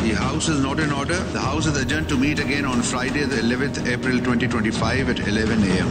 The House is not in order. The House is adjourned to meet again on Friday, the 11th April 2025 at 11 a.m.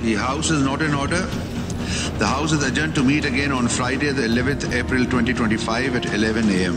The House is not in order. The House is adjourned to meet again on Friday, the 11th April 2025 at 11 a.m.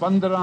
15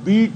B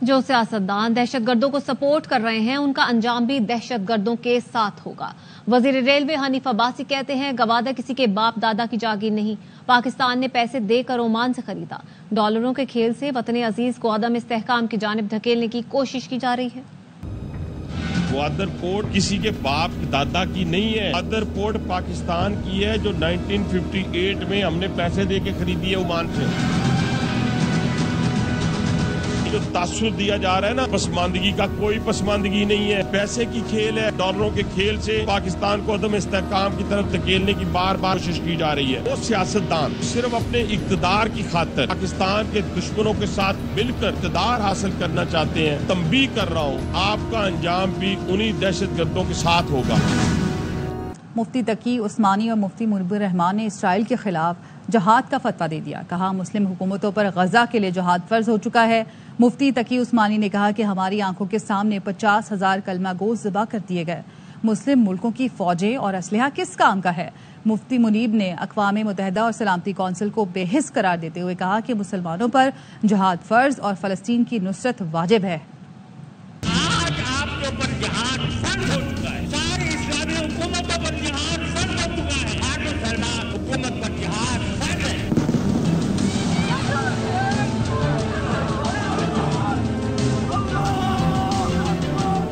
جو سیاستدان دہشت گردوں کو support کر رہے ہیں ان کا انجام بھی دہشت گردوں کے ساتھ ہوگا. وزیر ریلوے حنیف عباسی کہتے ہیں گوادر کسی کے باپ دادا کی جاگیر نہیں. پاکستان نے پیسے دے کر عمان سے خریدا. ڈالروں کے کھیل سے وطن عزیز کو عدم استحکام کی جانب دھکیلنے کی کوشش کی جا رہی ہے. گوادر پورٹ کسی کے باپ دادا کی نہیں ہے. گوادر پورٹ پاکستان کی ہے جو 1958 میں ہم نے پیسے دے کے خریدی ہے عمان سے. جو تاثر دیا جا رہا ہے نا پسماندگی کا، کوئی پسماندگی نہیں ہے. پیسے کی کھیل ہے. ڈالروں کے کھیل سے پاکستان کو عدم استحکام کی طرف دھکیلنے کی بار بار کوشش کی جا رہی ہے. وہ سیاستدان صرف اپنے اقتدار کی خاطر پاکستان کے دشمنوں کے ساتھ مل کر اقتدار حاصل کرنا چاہتے ہیں. تنبیہ کر رہا ہوں آپ کا انجام بھی انہی دہشت گردوں کے ساتھ ہوگا. مفتی تقی عثمانی اور مفتی منیب الرحمان نے اسرائیل کے خلاف جہاد کا فتویٰ دے دیا. کہا مسلم حکومتوں پر غزہ کے لیے جہاد فرض ہو چکا ہے. مفتی تقی عثمانی نے کہا کہ ہماری آنکھوں کے سامنے 50,000 کلمہ گو ذبح کر دیے گئے. مسلم ملکوں کی فوجیں اور اسلحہ کس کام کا ہے؟ مفتی منیب نے اقوام متحدہ اور سلامتی کونسل کو بے حس قرار دیتے ہوئے کہا کہ مسلمانوں پر جہاد فرض اور فلسطین کی نصرت واجب ہے. آج آپ کے اوپر جہاد فرض ہو چکا ہے. ساری اسلامی حکومتوں پر جہاد فرض ہو چکا ہے. ہر مسلمان حکومت پر جہاد فرض ہے.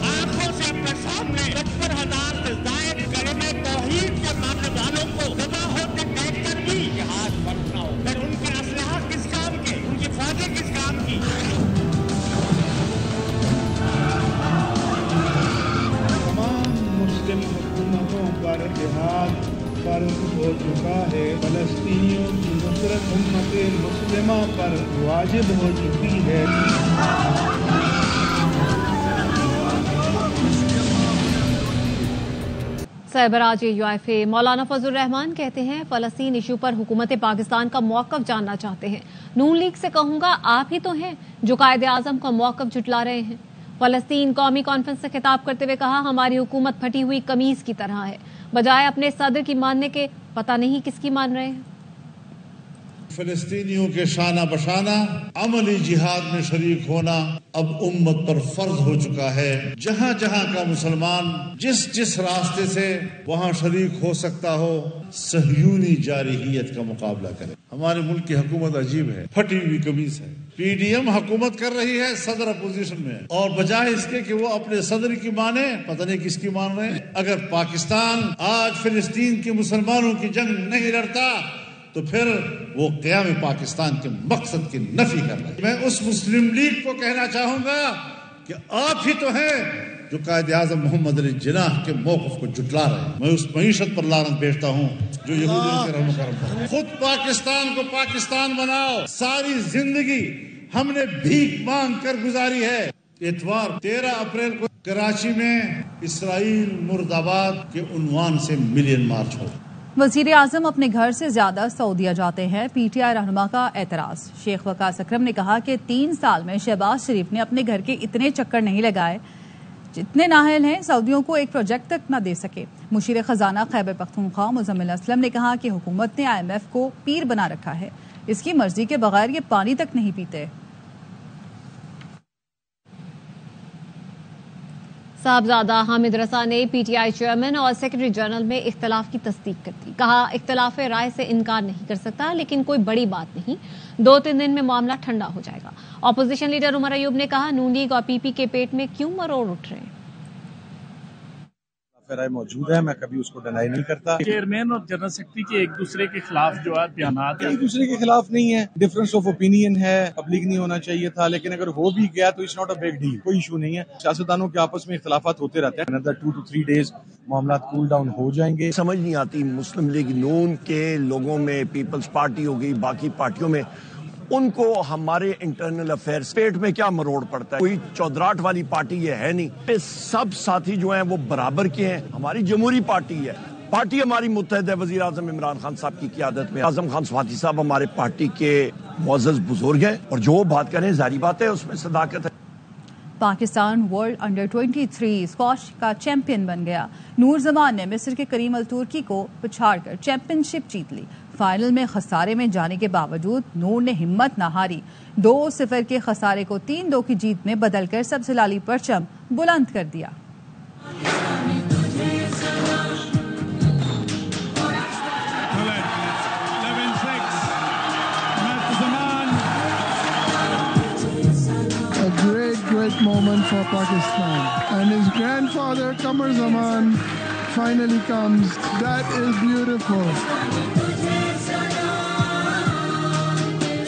آنکھوں سے اپنے سامنے 70,000 سے زائد کلمہ توحید کے ماننے والوں کو ذبح ہوتے دیکھ کر بھی جہاد فرض نہ ہو. پھر ان کے اسلحہ کس کام کے، ان کی فوجیں کس کام کی؟ مسلم حکومتوں پر جہاد فرض ہو چکا ہے. فلسطینیوں کی نصرت امت مسلمہ پر واجب ہو چکی ہے. سربراہ UIFA مولانا فضل الرحمان کہتے ہیں فلسطین ایشو پر حکومت پاکستان کا موقف جاننا چاہتے ہیں. نون لیگ سے کہوں گا آپ ہی تو ہیں جو قائد اعظم کا موقف جھٹلا رہے ہیں. فلسطین قومی کانفرنس سے خطاب کرتے ہوئے کہا ہماری حکومت پھٹی ہوئی قمیض کی طرح ہے. بجائے اپنے صدر کی ماننے کے پتہ نہیں کس کی مان رہے ہیں. فلسطینیوں کے شانہ بشانہ عملی جہاد میں شریک ہونا اب امت پر فرض ہو چکا ہے. جہاں جہاں کا مسلمان جس راستے سے وہاں شریک ہو سکتا ہو صہیونی جارحیت کا مقابلہ کرے. ہمارے ملک کی حکومت عجیب ہے، پھٹی ہوئی قمیص ہے. PDM حکومت کر رہی ہے، صدر اپوزیشن میں ہے، اور بجائے اس کے کہ وہ اپنے صدر کی مانے پتہ نہیں کس کی مان رہے ہیں. اگر پاکستان آج فلسطین کے مسلمانوں کی جنگ نہیں لڑتا تو پھر وہ قیام پاکستان کے مقصد کی نفی کر رہا ہے. میں اس مسلم لیگ کو کہنا چاہوں گا کہ آپ ہی تو ہیں جو قائد اعظم محمد علی جناح کے موقف کو جھٹلا رہے ہیں. میں اس معیشت پر لعنت بھیجتا ہوں جو یہودیوں کے رحم و کرم پر. خود پاکستان کو پاکستان بناؤ. ساری زندگی ہم نے بھیک مانگ کر گزاری ہے. اتوار 13 اپریل کو کراچی میں اسرائیل مرد آباد کے عنوان سے ملین مارچ ہو. وزیر اعظم اپنے گھر سے زیادہ سعودیہ جاتے ہیں. PTI رہنما کا اعتراض. شیخ وقاص اکرم نے کہا کہ 3 سال میں شہباز شریف نے اپنے گھر کے اتنے چکر نہیں لگائے جتنے نااہل ہیں سعودیوں کو ایک پروجیکٹ تک نہ دے سکے. مشیر خزانہ خیبر پختونخوا مزمل اسلم نے کہا کہ حکومت نے IMF کو پیر بنا رکھا ہے. اس کی مرضی کے بغیر یہ پانی تک نہیں پیتے. صاحبزادہ حامد رضا نے PTI چیئرمین اور سیکرٹری جنرل میں اختلاف کی تصدیق کر دی. کہا اختلاف رائے سے انکار نہیں کر سکتا لیکن کوئی بڑی بات نہیں. 2-3 دن میں معاملہ ٹھنڈا ہو جائے گا. اپوزیشن لیڈر عمر ایوب نے کہا نون لیگ اور PP کے پیٹ میں کیوں مروڑ اٹھ رہے ہیں. رائے موجود ہے، میں کبھی اس کو ڈینائی نہیں کرتا. چیئرمین اور جنرل سیکرٹری کے ایک دوسرے کے خلاف جو ہے بیانات ایک دوسرے کے خلاف نہیں ہے. ڈفرنس آف اوپینین ہے، پبلک نہیں ہونا چاہیے تھا، لیکن اگر ہو بھی گیا تو it's not a big deal. کوئی ایشو نہیں ہے. سیاستدانوں کے آپس میں اختلافات ہوتے رہتے ہیں. another 2 to 3 days معاملات کول ڈاؤن ہو جائیں گے. سمجھ نہیں آتی مسلم لیگ نون کے لوگوں میں، پیپلز پارٹی ہو گئی، باقی پارٹیوں میں ان کو ہمارے انٹرنل افیئرز پیٹ میں کیا مروڑ پڑتا ہے. کوئی چودراہٹ والی پارٹی یہ ہے نہیں. سب ساتھی جو ہیں وہ برابر کے ہیں. ہماری جمہوری پارٹی ہے، پارٹی ہماری متحد ہے. وزیر اعظم عمران خان صاحب کی قیادت میں اعظم خان سواتی صاحب ہمارے پارٹی کے معزز بزرگ ہیں اور جو بات کریں ظاہری بات ہے اس میں صداقت ہے. پاکستان ورلڈ انڈر 23 اسکواش کا چیمپئن بن گیا. نور زمان نے مصر کے کریم الترکی کو پچھاڑ کر چیمپئن شپ جیت لی. فائنل میں خسارے میں جانے کے باوجود نور نے ہمت نہ ہاری، 2-0 کے خسارے کو 3-2 کی جیت میں بدل کر سبز ہلالی پرچم بلند کر دیا۔ Great moment for Pakistan, and his grandfather Qamar Zaman finally comes. That is beautiful.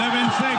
11-6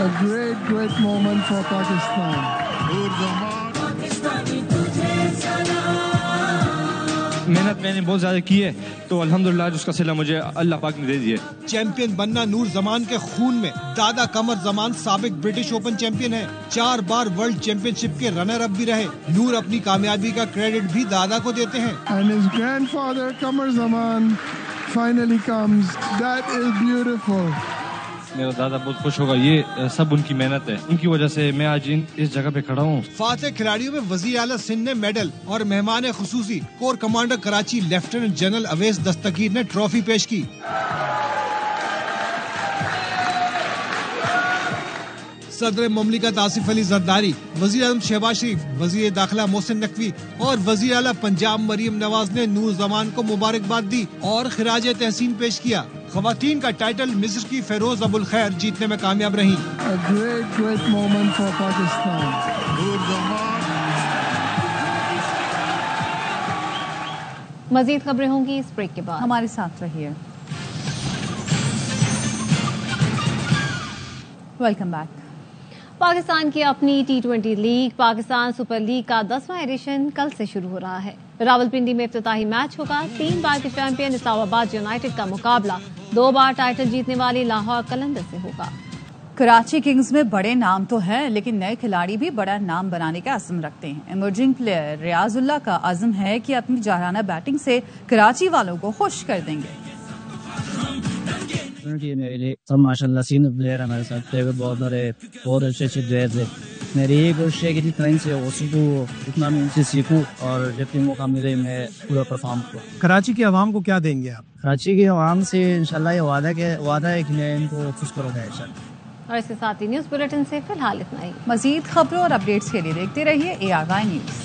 A great moment for Pakistan. محنت میں نے بہت زیادہ کی ہے تو الحمدللہ اس کا صلہ مجھے اللہ پاک نے دے دیا۔ چیمپئن بننا نور زمان کے خون میں۔ دادا قمر زمان سابق برٹش اوپن چیمپئن ہے، 4 بار ورلڈ چیمپئن شپ کے رنر اپ بھی رہے۔ نور اپنی کامیابی کا کریڈٹ بھی دادا کو دیتے ہیں۔ And his grandfather Qamar Zaman finally comes. That is beautiful. میرا دادا بہت خوش ہوگا، یہ سب ان کی محنت ہے، ان کی وجہ سے میں آج اس جگہ پہ کھڑا ہوں۔ فاتح کھلاڑیوں میں وزیر اعلیٰ سندھ نے میڈل اور مہمان خصوصی corps commander Karachi lieutenant general Owais Dastgir نے ٹرافی پیش کی۔ صدر مملکت آصف علی زرداری، وزیر اعظم شہباز شریف، وزیر داخلہ محسن نقوی اور وزیر اعلیٰ پنجاب مریم نواز نے نور زمان کو مبارکباد دی اور خراج تحسین پیش کیا۔ خواتین کا ٹائٹل مصر کی فیروز ابو الخیر جیتنے میں کامیاب رہیں۔ A great moment for Pakistan. مزید خبریں ہوں گی اس بریک کے بعد، ہمارے ساتھ رہیے۔ Welcome back. پاکستان کی اپنی T20 league Pakistan super league کا 10واں ایڈیشن کل سے شروع ہو رہا ہے۔ راولپنڈی میں افتتاحی میچ ہوگا۔ 3 بار کے چیمپئن اسلام آباد یونائیٹڈ کا مقابلہ 2 بار ٹائٹل جیتنے والی لاہور قلندرز سے ہوگا۔ کراچی کنگز میں بڑے نام تو ہیں لیکن نئے کھلاڑی بھی بڑا نام بنانے کا عزم رکھتے ہیں۔ ایمرجنگ پلیئر ریاض اللہ کا عزم ہے کہ اپنی جارحانہ بیٹنگ سے کراچی والوں کو خوش کر دیں گے۔ میرے لیے سب ماشاء اللہ سینئر پلیئر ہمارے ساتھ بہت اچھے پلیئر تھے۔ میری یہ کوشش ہے کہ جتنا ان سے ہو سکوں اتنا میں ان سے سیکھوں اور جب بھی موقع ملے میں پورا پرفارم کروں۔ کراچی کی عوام کو کیا دیں گے آپ؟ کراچی کی عوام سے انشاءاللہ یہ وعدہ ہے کہ میں ان کو خوش کروں گا انشاءاللہ۔ اور اس کے ساتھ ہی نیوز بلیٹن سے فی الحال اتنا ہی۔ مزید خبروں اور اپڈیٹس کے لیے دیکھتے رہیے ARY نیوز۔